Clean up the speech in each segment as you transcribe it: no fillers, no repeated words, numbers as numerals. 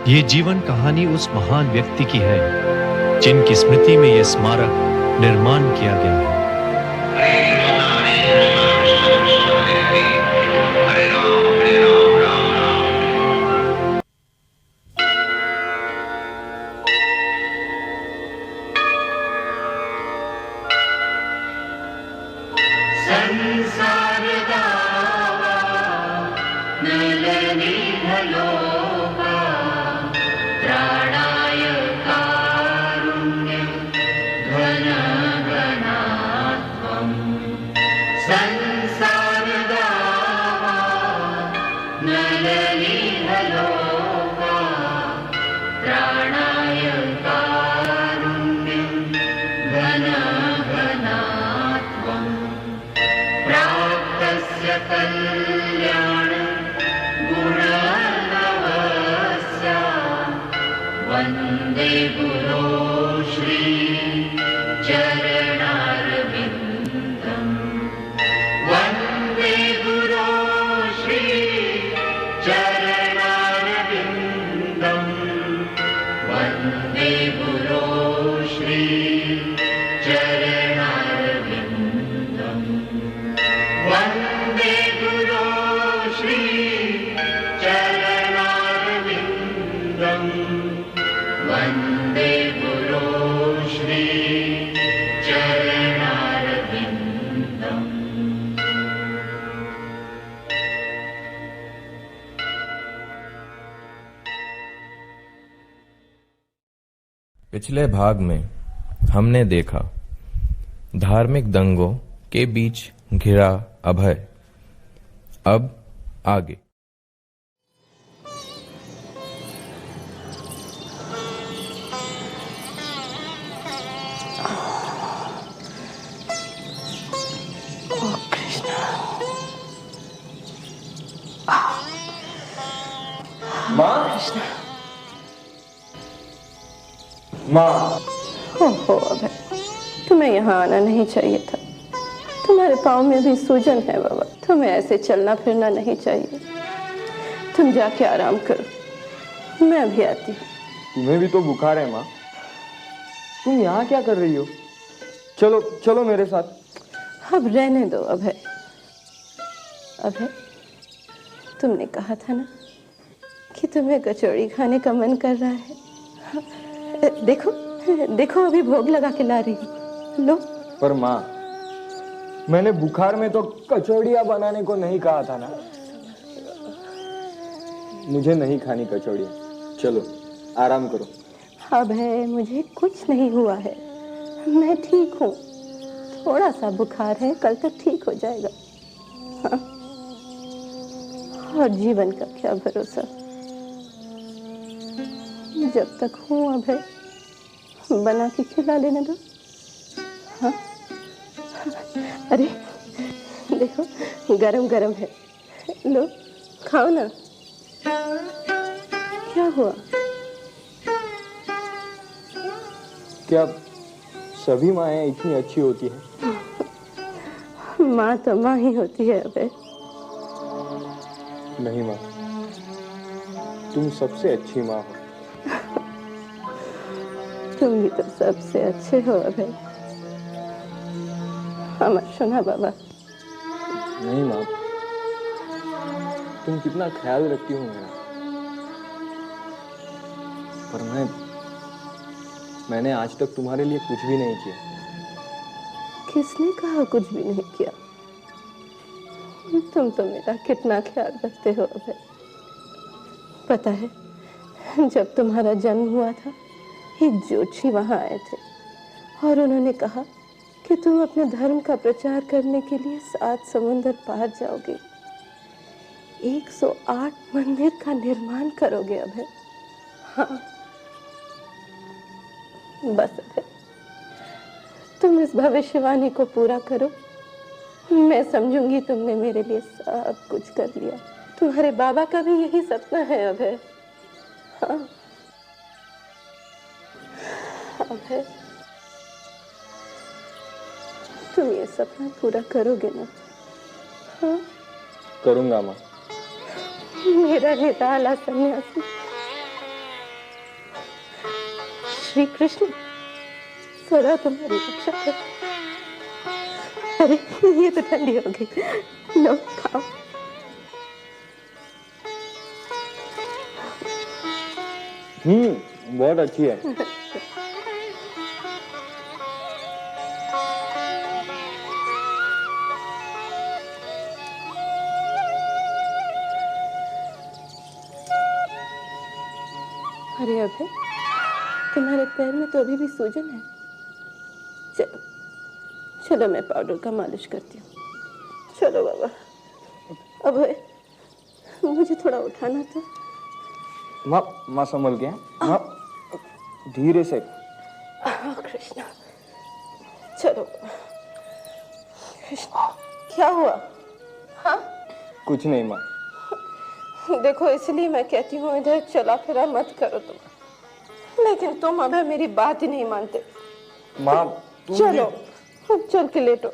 ये जीवन कहानी उस महान व्यक्ति की है जिनकी स्मृति में यह स्मारक निर्माण किया गया है। पिछले भाग में हमने देखा धार्मिक दंगों के बीच घिरा अभय। अब आगे। माँ, ओहो अभय, तुम्हें यहाँ आना नहीं चाहिए था। तुम्हारे पाँव में भी सूजन है बाबा, तुम्हें ऐसे चलना फिरना नहीं चाहिए। तुम जाके आराम करो, मैं भी आती हूँ। तुम्हें भी तो बुखार है माँ, तुम यहाँ क्या कर रही हो? चलो चलो मेरे साथ। अब रहने दो अभय। अभय, तुमने कहा था ना कि तुम्हें कचौड़ी खाने का मन कर रहा है। देखो देखो, अभी भोग लगा के ला रही हूँ, लो। पर माँ, मैंने बुखार में तो कचौड़ियाँ बनाने को नहीं कहा था ना। मुझे नहीं खानी कचौड़ियाँ, चलो आराम करो। अभय, मुझे कुछ नहीं हुआ है, मैं ठीक हूँ। थोड़ा सा बुखार है, कल तक ठीक हो जाएगा। हाँ। और जीवन का क्या भरोसा, जब तक हूँ अभय बना के खिला लेने दो। हाँ? अरे देखो, गरम गरम है, लो खाओ ना। क्या हुआ? क्या सभी माएँ इतनी अच्छी होती हैं? माँ तो माँ ही होती है अभय। नहीं माँ, तुम सबसे अच्छी माँ हो। तुम भी तो सबसे अच्छे हो अभय। अमर सुना बाबा। नहीं माँ, तुम कितना ख्याल रखती हो मेरा। पर मैंने आज तक तुम्हारे लिए कुछ भी नहीं किया। किसने कहा कुछ भी नहीं किया? तुम तो मेरा कितना ख्याल रखते हो अभय। पता है, जब तुम्हारा जन्म हुआ था, एक जोशी वहां आए थे और उन्होंने कहा कि तुम अपने धर्म का प्रचार करने के लिए 7 समुंदर पार जाओगे, 108 मंदिर का निर्माण करोगे अभय। हाँ, बस अभय, तुम इस भविष्यवाणी को पूरा करो, मैं समझूंगी तुमने मेरे लिए सब कुछ कर लिया। तुम्हारे बाबा का भी यही सपना है अभय। हाँ अभय, तुम ये सपना पूरा करोगे ना? हाँ? करूंगा माँ। मेरा निराला सन्यासी, श्री कृष्ण सदा तुम्हारी रक्षा कर। अरे ये तो ठंडी हो गई, लो खाओ। बहुत अच्छी है। अरे अभय, तुम्हारे पैर में तो अभी भी सूजन है। चलो चलो, मैं पाउडर का मालिश करती हूँ। चलो बाबा। अभय, मुझे थोड़ा उठाना था। माँ संभल के। माँ धीरे से। कृष्णा, चलो। कृष्णा, क्या हुआ? हाँ, कुछ नहीं माँ। देखो, इसलिए मैं कहती हूँ इधर चला फिरा मत करो तुम, लेकिन तुम अभय मेरी बात ही नहीं मानते। माँ चलो चल के लेटो।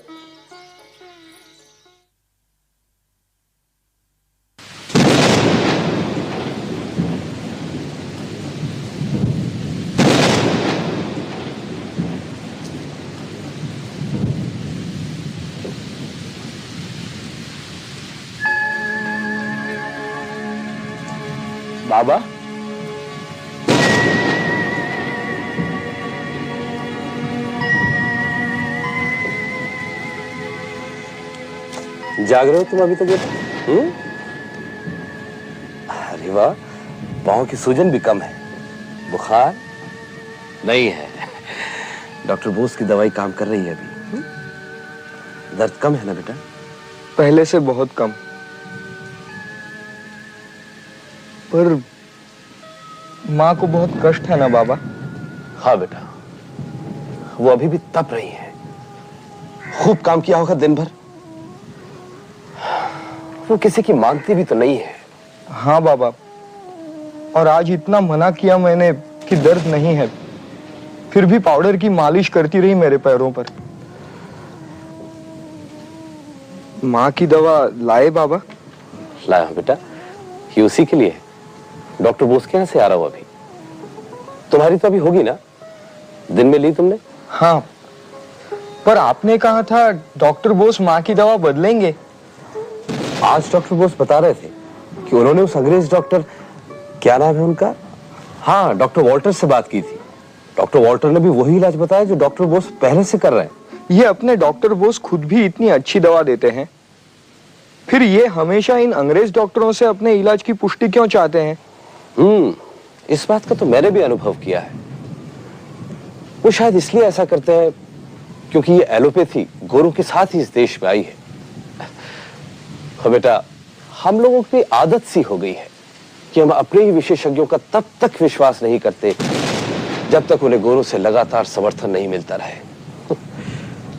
बाबा, जाग रहे हो तुम अभी तक बेटा? अरे वाह, पाँव की सूजन भी कम है, बुखार नहीं है। डॉक्टर बोस की दवाई काम कर रही है अभी। दर्द कम है ना बेटा? पहले से बहुत कम, पर माँ को बहुत कष्ट है ना बाबा? हाँ बेटा, वो अभी भी तप रही है। खूब काम किया होगा दिन भर। वो किसी की मानती भी तो नहीं है। हाँ बाबा, और आज इतना मना किया मैंने कि दर्द नहीं है, फिर भी पाउडर की मालिश करती रही मेरे पैरों पर। माँ की दवा लाए बाबा? लाया हूं बेटा, ये उसी के लिए है। डॉक्टर बोस के यहाँ से आ रहा हूं अभी। तुम्हारी तो अभी होगी ना? दिन में ली तुमने? हाँ, पर आपने कहा था डॉक्टर बोस माँ की दवा बदलेंगे। आज डॉक्टर बोस बता रहे थे कि उन्होंने उस अंग्रेज डॉक्टर, क्या नाम है उनका, हाँ, डॉक्टर वॉल्टर से बात की थी। डॉक्टर वॉल्टर ने भी वही इलाज बताया जो डॉक्टर बोस पहले से कर रहे हैं। ये अपने डॉक्टर बोस खुद भी इतनी अच्छी दवा देते हैं, फिर ये हमेशा इन अंग्रेज डॉक्टरों से अपने इलाज की पुष्टि क्यों चाहते हैं? इस बात का तो मैंने भी अनुभव किया है। वो शायद इसलिए ऐसा करते हैं क्योंकि ये एलोपैथी गोरों के साथ ही इस देश में आई है। बेटा, हम लोगों की आदत सी हो गई है कि हम अपने ही विशेषज्ञों का तब तक विश्वास नहीं करते जब तक उन्हें गोरों से लगातार समर्थन नहीं मिलता रहे।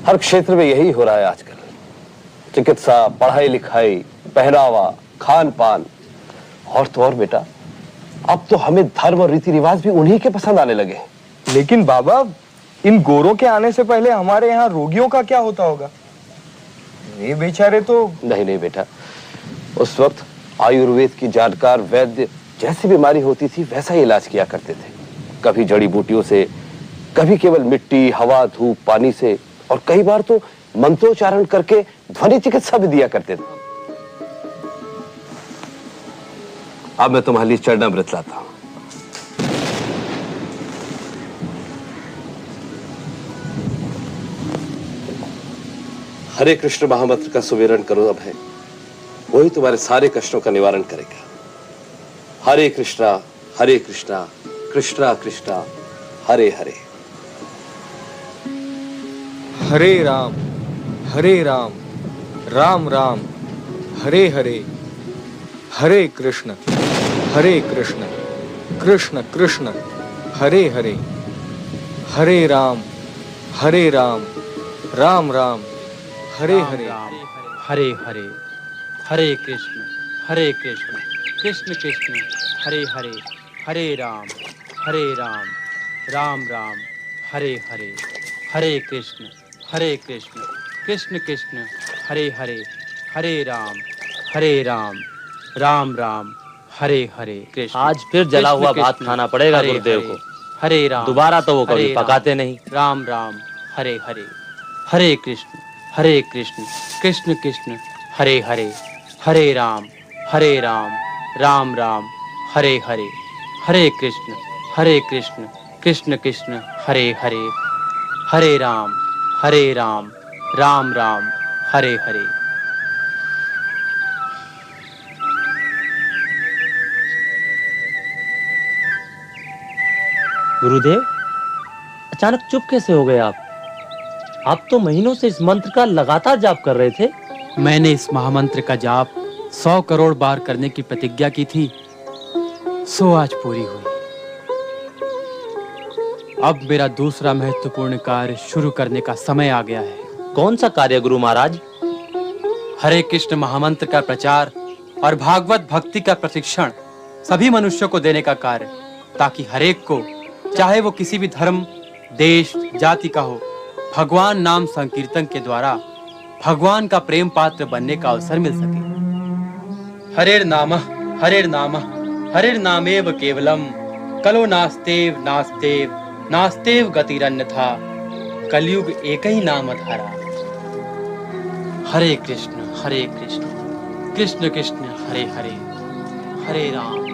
हर क्षेत्र में यही हो रहा है आजकल। चिकित्सा, पढ़ाई लिखाई, पहनावा, खान पान, और तो और बेटा, अब तो हमें धर्म और रीति रिवाज भी उन्हीं के पसंद आने लगे। लेकिन बाबा, इन गोरों के आने से पहले हमारे यहाँ रोगियों का क्या होता होगा? वे बेचारे तो... नहीं बेटा, उस वक्त आयुर्वेद की जानकार वैद्य जैसी बीमारी होती थी वैसा ही इलाज किया करते थे। कभी जड़ी बूटियों से, कभी केवल मिट्टी, हवा, धूप, पानी से, और कई बार तो मंत्रोच्चारण करके ध्वनि चिकित्सा भी दिया करते थे। अब मैं तुम्हारे लिए चरणामृत लाता हूं। हरे कृष्ण महामंत्र का सुमिरन करो अब है, वही तुम्हारे सारे कष्टों का निवारण करेगा। हरे कृष्णा कृष्णा कृष्णा हरे हरे। हरे राम राम राम हरे हरे, हरे कृष्ण कृष्ण कृष्ण हरे हरे, हरे राम राम राम हरे हरे। हरे हरे, हरे कृष्ण कृष्ण कृष्ण हरे हरे, हरे राम राम राम हरे हरे, हरे कृष्ण कृष्ण कृष्ण हरे हरे, हरे राम राम राम हरे हरे। कृष्ण आज फिर जला हुआ भात खाना पड़ेगा गुरुदेव को। हरे राम दोबारा तो वो कभी हरे राम, पकाते नहीं। राम राम हरे हरे, हरे कृष्ण कृष्ण कृष्ण हरे हरे, हरे राम राम राम हरे हरे, हरे कृष्ण कृष्ण कृष्ण हरे हरे, हरे राम राम राम हरे हरे। गुरुदेव, अचानक चुप कैसे हो गए आप? आप तो महीनों से इस मंत्र का लगातार जाप कर रहे थे। मैंने इस महामंत्र का जाप 100 करोड़ बार करने की प्रतिज्ञा की थी, सो आज पूरी हुई। अब मेरा दूसरा महत्वपूर्ण कार्य शुरू करने का समय आ गया है। कौन सा कार्य गुरु महाराज? हरे कृष्ण महामंत्र का प्रचार और भागवत भक्ति का प्रशिक्षण सभी मनुष्यों को देने का कार्य, ताकि हरेक को, चाहे वो किसी भी धर्म, देश, जाति का हो, भगवान नाम संकीर्तन के द्वारा भगवान का प्रेम पात्र बनने का अवसर मिल सके। हरेर नामेव केवलम, कलो नास्तेव नास्तेव नास्तेव गतिरन्यथा, कलयुग एक ही नाम धारा। हरे कृष्ण कृष्ण कृष्ण हरे हरे, हरे राम राम।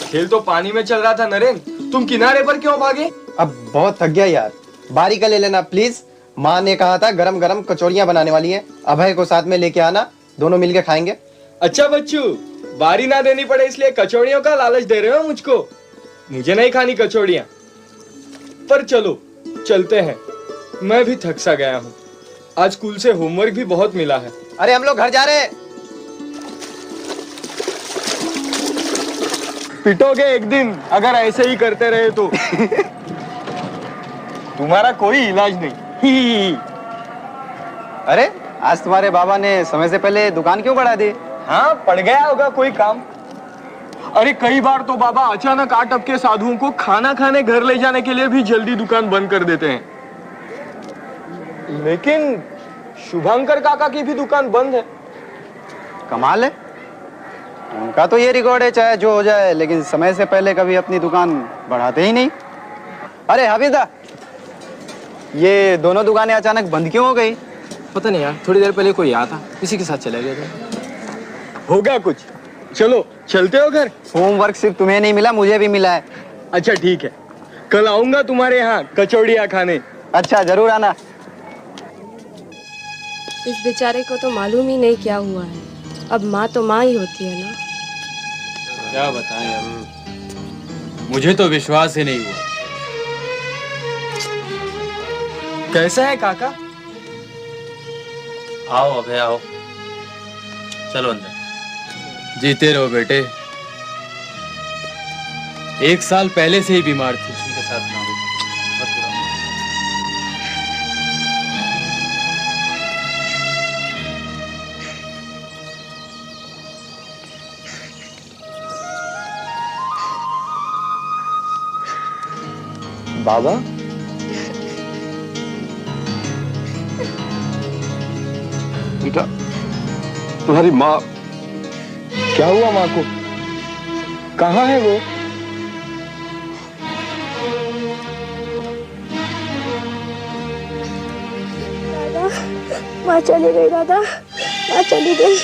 खेल तो पानी में चल रहा था नरेंद्र, तुम किनारे पर क्यों भागे? अब बहुत थक गया यार, बारी का ले लेना प्लीज। माँ ने कहा था गरम गरम कचौड़ियाँ बनाने वाली हैं, अभय को साथ में लेके आना, दोनों मिलके खाएंगे। अच्छा बच्चू, बारी ना देनी पड़े इसलिए कचौड़ियों का लालच दे रहे हो मुझको? मुझे नहीं खानी कचौड़ियाँ, पर चलो चलते हैं, मैं भी थक सा गया हूँ। आज स्कूल से होमवर्क भी बहुत मिला है। अरे हम लोग घर जा रहे हैं। पिटोगे एक दिन अगर ऐसे ही करते रहे तो। तुम्हारा कोई इलाज नहीं। अरे आज तुम्हारे बाबा ने समय से पहले दुकान क्यों बढ़ा दी? हाँ, पड़ गया होगा कोई काम। अरे कई बार तो बाबा अचानक 8 टपके साधुओं को खाना खाने घर ले जाने के लिए भी जल्दी दुकान बंद कर देते हैं। लेकिन शुभंकर काका की भी दुकान बंद है। कमाल है, उनका तो ये रिकॉर्ड है चाहे जो हो जाए, लेकिन समय से पहले कभी अपनी दुकान बढ़ाते ही नहीं। अरे हबीदा, ये दोनों दुकानें अचानक बंद क्यों हो गई? पता नहीं यार, थोड़ी देर पहले कोई आया था, इसी के साथ चला गया था। होगा कुछ। चलो चलते हो घर? होमवर्क सिर्फ तुम्हें नहीं मिला, मुझे भी मिला है। अच्छा ठीक है, कल आऊंगा तुम्हारे यहाँ कचौड़ियाँ खाने। अच्छा जरूर आना। इस बेचारे को तो मालूम ही नहीं क्या हुआ है। अब माँ तो माँ ही होती है ना। क्या बताएं अब, मुझे तो विश्वास ही नहीं हुआ। कैसा है काका? आओ अभय आओ, चलो अंदर। जीते रहो बेटे। 1 साल पहले से ही बीमार थी। उनके साथ ना हो। बाबा, बेटा तुम्हारी माँ। क्या हुआ माँ को? कहाँ है वो? दादा, माँ चली गई। दादा, माँ चली गई।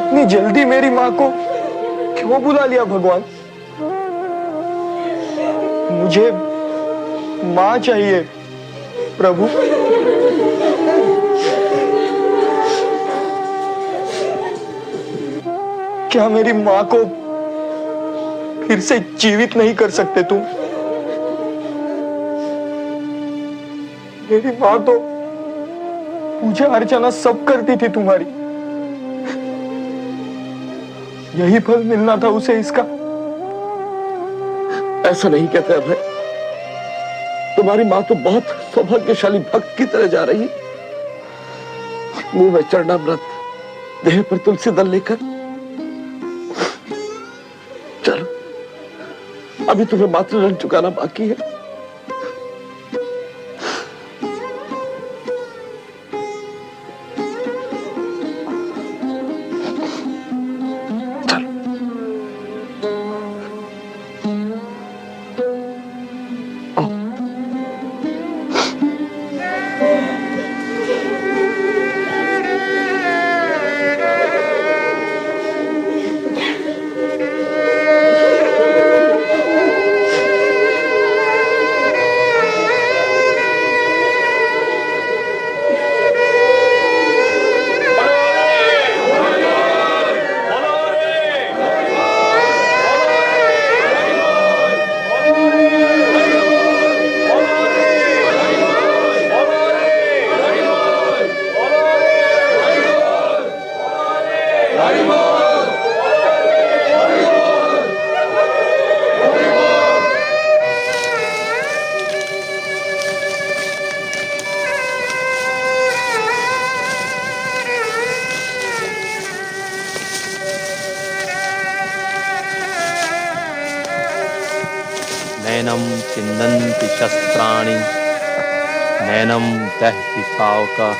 इतनी जल्दी मेरी माँ को क्यों बुला लिया भगवान? मुझे माँ चाहिए प्रभु। क्या मेरी माँ को फिर से जीवित नहीं कर सकते तुम? मेरी माँ तो पूजा अर्चना सब करती थी तुम्हारी। यही फल मिलना था उसे इसका। ऐसा नहीं कहते अभय, तुम्हारी माँ तो बहुत सौभाग्यशाली भक्त की तरह जा रही, मुंह में चरणामृत, देह पर तुलसी दल लेकर। चलो, अभी तुम्हें मातृ ऋण चुकाना बाकी है। नैनं छिन्दन्ति शस्त्राणि नैनं दहति पावकः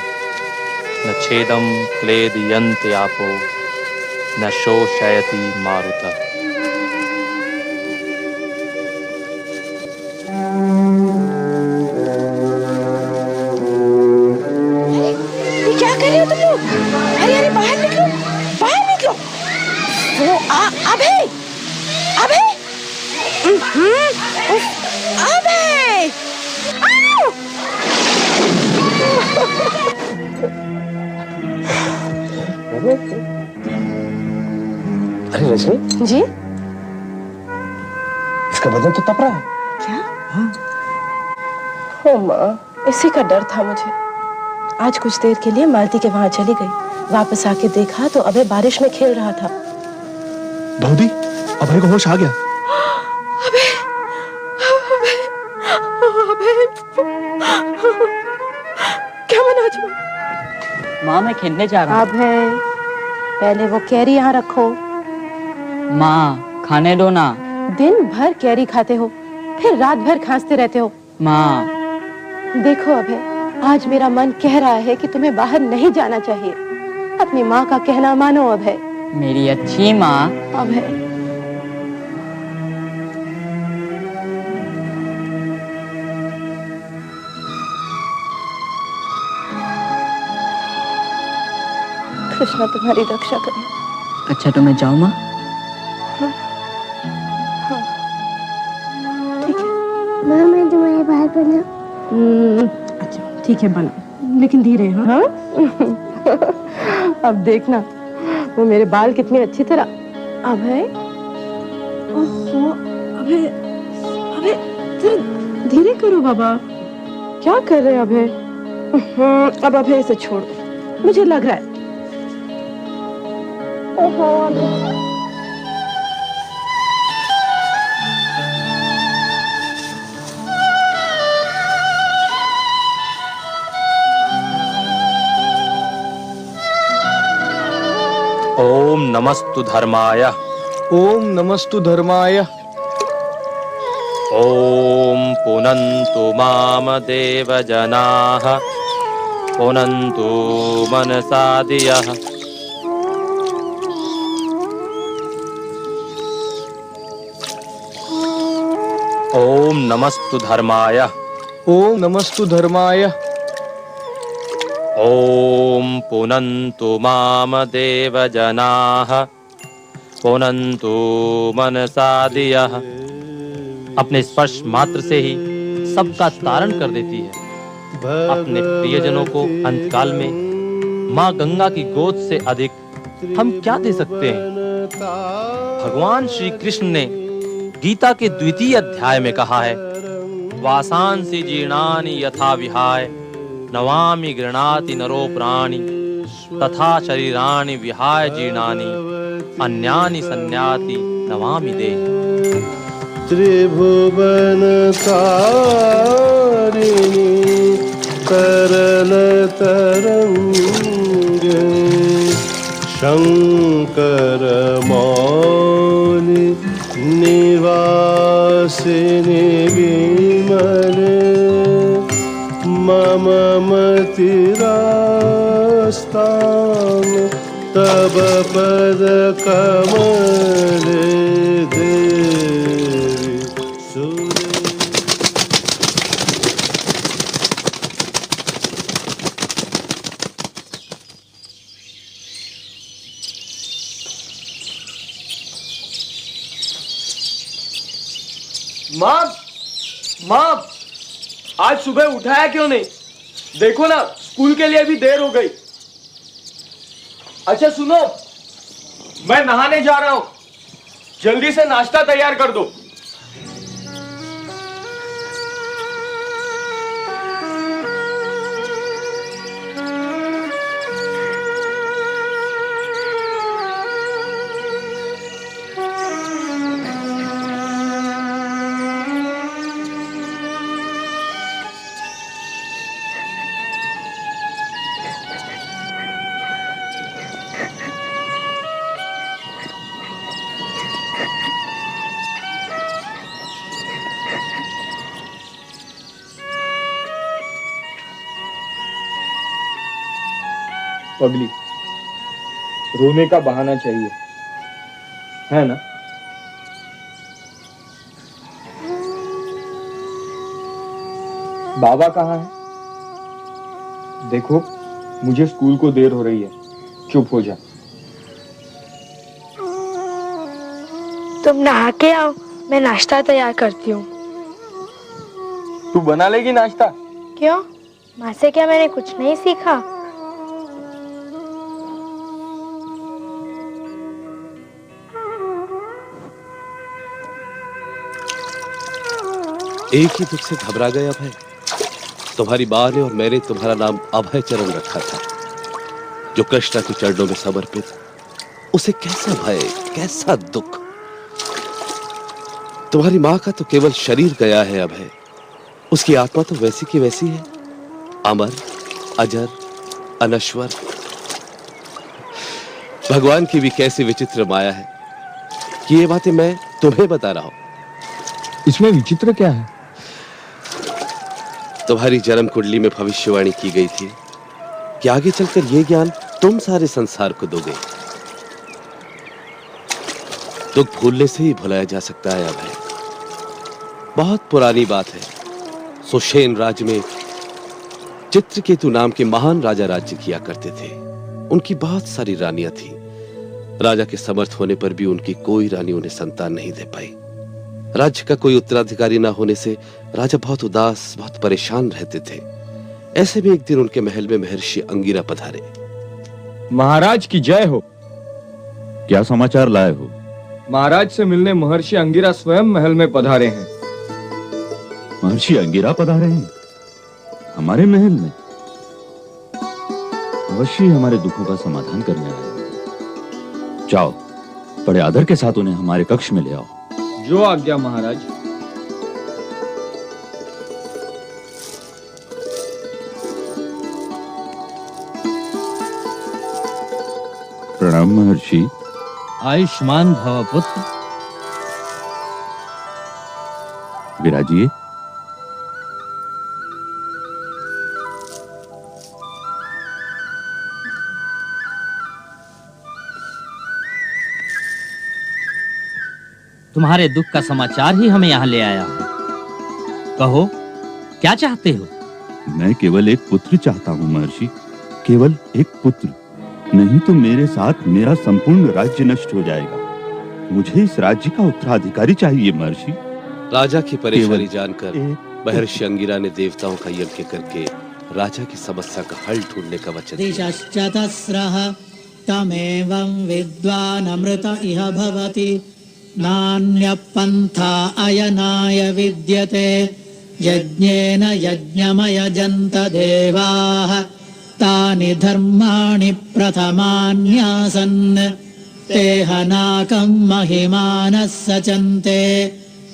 न छेदं क्लेदयन्ति आपो न शोषयति मारुतः। ये क्या कर रहे हो तुम लोग? अरे अरे बाहर निकलो, बाहर निकलो। वो अभय, अभय, अभय, अरे रजनी जी, इसका बदन तो तप रहा है। ओ माँ, इसी का डर था मुझे। आज कुछ देर के लिए मालती के वहां चली गई, वापस आके देखा तो अभय बारिश में खेल रहा था। दाऊदी, अभय को होश आ गया। अभय, अभय, क्या मना जी? माँ मैं खेलने जा रहा हूँ। अभय, पहले वो कैरी यहाँ रखो। माँ खाने दो ना। दिन भर कैरी खाते हो, फिर रात भर खांसते रहते हो। माँ देखो अभय, आज मेरा मन कह रहा है कि तुम्हें बाहर नहीं जाना चाहिए। अपनी माँ का कहना मानो अभय। मेरी अच्छी माँ। अभय, कृष्णा तुम्हारी रक्षा करे। अच्छा तो मैं जाऊँ माँ? माँ मैं तुम्हारे बाहर बना। अच्छा ठीक है बना, लेकिन धीरे। हाँ अब देखना वो मेरे बाल कितने अच्छी तरह। अभय, ओहो अभय, अभय धीरे करो बाबा। क्या कर रहे अभय? अब अभय इसे छोड़ो, मुझे लग रहा है। ओहो ओम नमस्तु धर्माय। ओम नमस्तु धर्माय। ओम पुनन्तु माम देवजनाः पुनन्तु मनसा धियः। ओम नमस्तु धर्माय। ओम नमस्तु धर्माय। ओम पुनन्तु माम देवजनाः पुनन्तु मनसा दियः। अपने स्पर्श मात्र से ही सबका तारण कर देती है। अपने प्रियजनों को अंतकाल में माँ गंगा की गोद से अधिक हम क्या दे सकते हैं? भगवान श्री कृष्ण ने गीता के 2वें अध्याय में कहा है, वासांसि जीर्णानि यथा विहाय नवामि गृह्णाति नरो प्राणि तथा शरीराणि विहाय जीर्णानि अन्यानि संयाति नवामि देहि। त्रिभुवन तारिणी तरल तरंगे शंकर मौली निवासिनी विमले मम मतिरास्तां तब पद कमले देवी सुरे। माँ, माँ, आज सुबह उठाया क्यों नहीं? देखो ना, स्कूल के लिए भी देर हो गई। अच्छा सुनो, मैं नहाने जा रहा हूं, जल्दी से नाश्ता तैयार कर दो। पगली, रोने का बहाना चाहिए, है ना? बाबा कहाँ है? देखो, मुझे स्कूल को देर हो रही है, चुप हो जा। तुम नहा के आओ, मैं नाश्ता तैयार करती हूँ। तू बना लेगी नाश्ता? क्यों? माँ से क्या मैंने कुछ नहीं सीखा? एक ही दुख से घबरा गए अभय। तुम्हारी माँ ने और मैंने तुम्हारा नाम अभय चरण रखा था, जो कृष्णा के चरणों में समर्पित। उसे कैसा भय, कैसा दुख। तुम्हारी माँ का तो केवल शरीर गया है अभय, उसकी आत्मा तो वैसी की वैसी है, अमर, अजर, अनश्वर। भगवान की भी कैसी विचित्र माया है कि ये बातें मैं तुम्हें बता रहा हूं। इसमें विचित्र क्या है? तुम्हारी जन्म कुंडली में भविष्यवाणी की गई थी कि आगे चलकर यह ज्ञान तुम सारे संसार को दोगे। दुख भूलने से ही भुलाया जा सकता है अभय। बहुत पुरानी बात है, सुषेण राज्य में चित्रकेतु नाम के महान राजा राज्य किया करते थे। उनकी बहुत सारी रानियां थी। राजा के समर्थ होने पर भी उनकी कोई रानी उन्हें संतान नहीं दे पाई। राज्य का कोई उत्तराधिकारी न होने से राजा बहुत उदास, बहुत परेशान रहते थे। ऐसे में एक दिन उनके महल में महर्षि अंगिरा पधारे। महाराज की जय हो। क्या समाचार लाए हो? महाराज से मिलने महर्षि अंगिरा स्वयं महल में पधारे हैं। महर्षि अंगिरा पधारे हैं हमारे महल में? अवश्य हमारे दुखों का समाधान करने आए। जाओ, बड़े आदर के साथ उन्हें हमारे कक्ष में ले आओ। जो आज्ञा महाराज। प्रणाम महर्षि। आयुष्मान भव पुत्र। विराजिए। तुम्हारे दुख का समाचार ही हमें यहाँ ले आया है। कहो, क्या चाहते हो? मैं केवल एक पुत्र चाहता हूँ महर्षि, केवल एक पुत्र, नहीं तो मेरे साथ मेरा संपूर्ण राज्य नष्ट हो जाएगा। मुझे इस राज्य का उत्तराधिकारी चाहिए महर्षि। राजा की परेशानी जानकर महर्षि अंगिरा ने देवताओं का यज्ञ करके राजा की समस्या का हल ढूंढने का वचन दिया। दिशश्चतस्रः तमेवं विद्वान् अमृत इह भवति नान्यः पन्था अयनाय विद्यते यज्ञेन यज्ञमयजन्त देवाः तानि धर्माणि प्रथमान्यासन् ते हनाकं महिमानः सचन्ते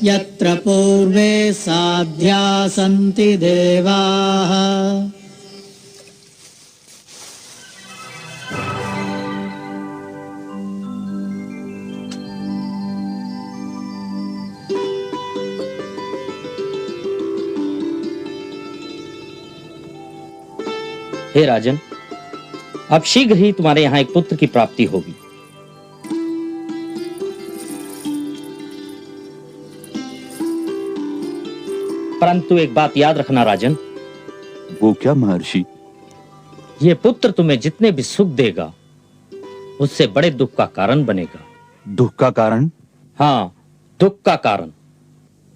यत्र पूर्वे साध्या सन्ति देवाः। हे राजन, अब शीघ्र ही तुम्हारे यहाँ एक पुत्र की प्राप्ति होगी। परंतु एक बात याद रखना राजन। वो क्या महर्षि? ये पुत्र तुम्हें जितने भी सुख देगा उससे बड़े दुख का कारण बनेगा। दुख का कारण? हाँ, दुख का कारण।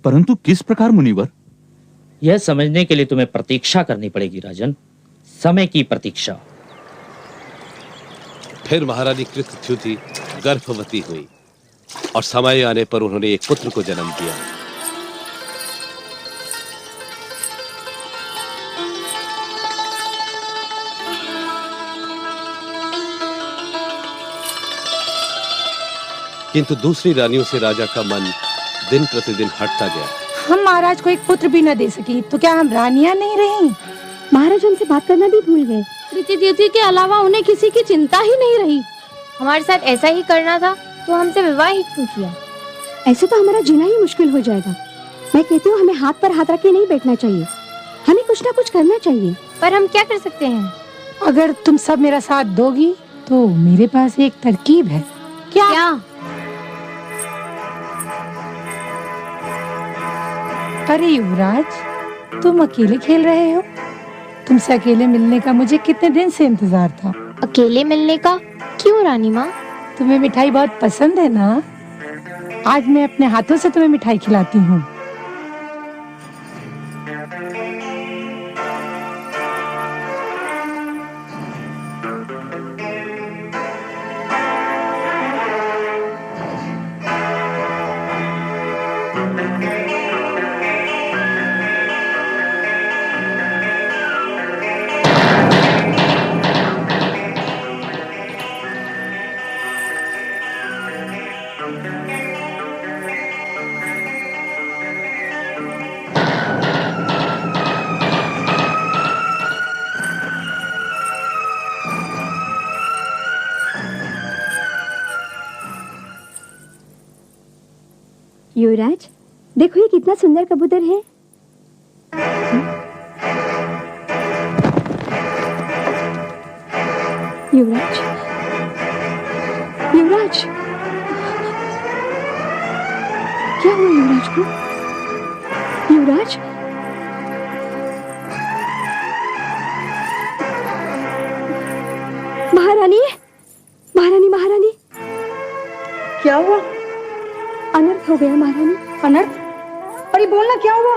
परंतु किस प्रकार मुनिवर? यह समझने के लिए तुम्हें प्रतीक्षा करनी पड़ेगी राजन, समय की प्रतीक्षा। फिर महारानी कृतच्युति गर्भवती हुई और समय आने पर उन्होंने एक पुत्र को जन्म दिया। किंतु दूसरी रानियों से राजा का मन दिन प्रतिदिन हटता गया। हम महाराज को एक पुत्र भी न दे सकी तो क्या हम रानियां नहीं रही? महाराज हमसे बात करना भी भूल गए। कृति दीदी के अलावा उन्हें किसी की चिंता ही नहीं रही। हमारे साथ ऐसा ही करना था तो हमसे विवाह ही क्यों किया? ऐसे तो हमारा जीना ही मुश्किल हो जाएगा। मैं कहती हूँ हमें हाथ पर हाथ रख के नहीं बैठना चाहिए, हमें कुछ ना कुछ करना चाहिए। पर हम क्या कर सकते हैं? अगर तुम सब मेरा साथ दोगी तो मेरे पास एक तरकीब है। क्या? अरे युवराज, तुम अकेले खेल रहे हो? तुमसे अकेले मिलने का मुझे कितने दिन से इंतजार था। अकेले मिलने का? क्यों रानी माँ? तुम्हें मिठाई बहुत पसंद है ना? आज मैं अपने हाथों से तुम्हें मिठाई खिलाती हूँ। युवराज, देखो ये कितना सुंदर कबूतर है। युवराज, युवराज, क्या हुआ युवराज को? युवराज, महारानी, महारानी, महारानी, क्या हुआ? अनर्थ हो गया महारानी। अनर्थ? अरे बोलना, क्या हुआ?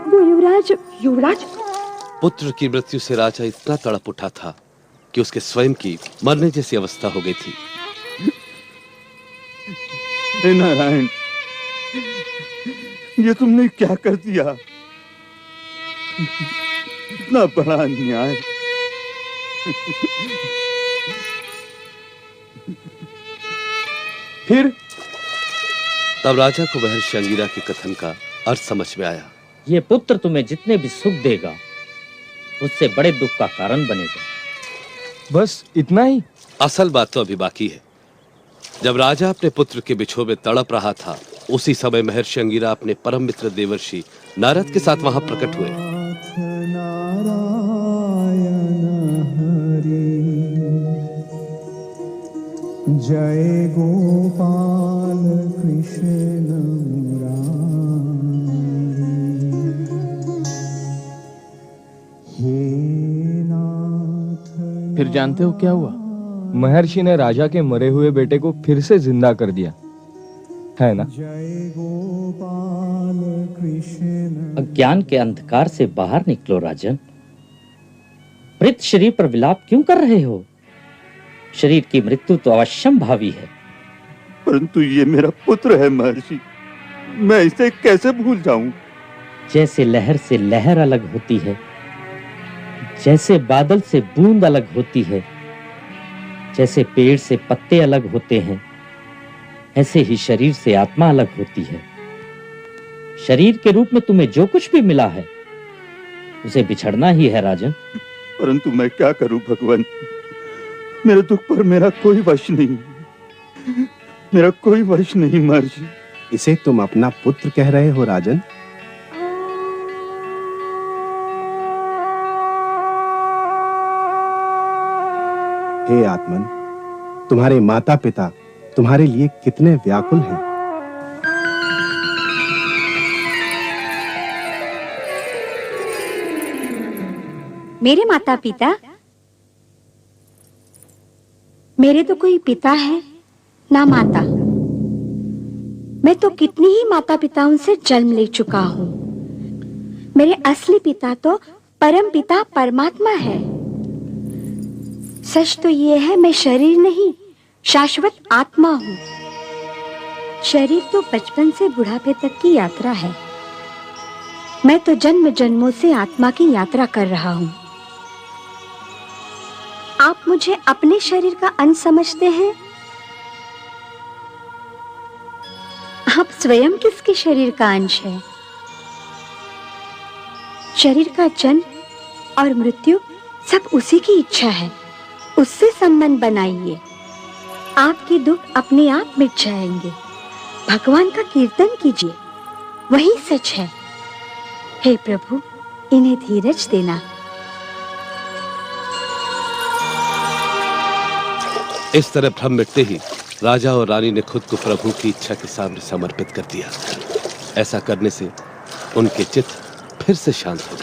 वो युवराज। युवराज? पुत्र की मृत्यु से राजा इतना तड़प उठा था कि उसके स्वयं की मरने जैसी अवस्था हो गई थी। हे नारायण, ये तुमने क्या कर दिया? इतना बड़ा अन्याय। फिर तब राजा को महर्षि अंगिरा के कथन का अर्थ समझ में आया। ये पुत्र तुम्हें जितने भी सुख देगा उससे बड़े दुख का कारण बनेगा। बस इतना ही? असल बात तो अभी बाकी है। जब राजा अपने पुत्र के बिछोह में तड़प रहा था, उसी समय महर्षि अंगिरा अपने परम मित्र देवर्षि नारद के साथ वहां प्रकट हुए। जय गोपाल कृष्ण मुरारी, हे नाथ फिर जानते हो क्या हुआ? महर्षि ने राजा के मरे हुए बेटे को फिर से जिंदा कर दिया है ना? अज्ञान के अंधकार से बाहर निकलो राजन। मृत शरीर पर विलाप क्यों कर रहे हो? शरीर की मृत्यु तो अवश्यम भावी है। परंतु ये मेरा पुत्र है महर्षि, मैं इसे कैसे भूल जाऊं? जैसे लहर से लहर अलग होती है, जैसे बादल से बूंद अलग होती है, जैसे पेड़ से पत्ते अलग होते हैं, ऐसे ही शरीर से आत्मा अलग होती है। शरीर के रूप में तुम्हें जो कुछ भी मिला है उसे बिछड़ना ही है राजन। परंतु मैं क्या करूं भगवान, मेरे दुख पर मेरा कोई वश नहीं, मेरा कोई वश नहीं महर्षि। इसे तुम अपना पुत्र कह रहे हो राजन? हे आत्मन, तुम्हारे माता पिता तुम्हारे लिए कितने व्याकुल हैं। मेरे माता पिता? मेरे तो कोई पिता है ना माता। मैं तो कितनी ही माता पिताओं से जन्म ले चुका हूँ। मेरे असली पिता तो परम पिता परमात्मा है। सच तो ये है मैं शरीर नहीं, शाश्वत आत्मा हूँ। शरीर तो बचपन से बुढ़ापे तक की यात्रा है। मैं तो जन्म जन्मों से आत्मा की यात्रा कर रहा हूँ। आप मुझे अपने शरीर का अंश समझते हैं? आप स्वयं किसके शरीर का अंश है? शरीर का जन्म और मृत्यु सब उसी की इच्छा है। उससे संबंध बनाइए, आपके दुख अपने आप मिट जाएंगे। भगवान का कीर्तन कीजिए, वही सच है। हे प्रभु, इन्हें धीरज देना। इस तरह भ्रम मिटते ही राजा और रानी ने खुद को प्रभु की इच्छा के सामने समर्पित कर दिया। ऐसा करने से उनके चित्त फिर से शांत हो गए।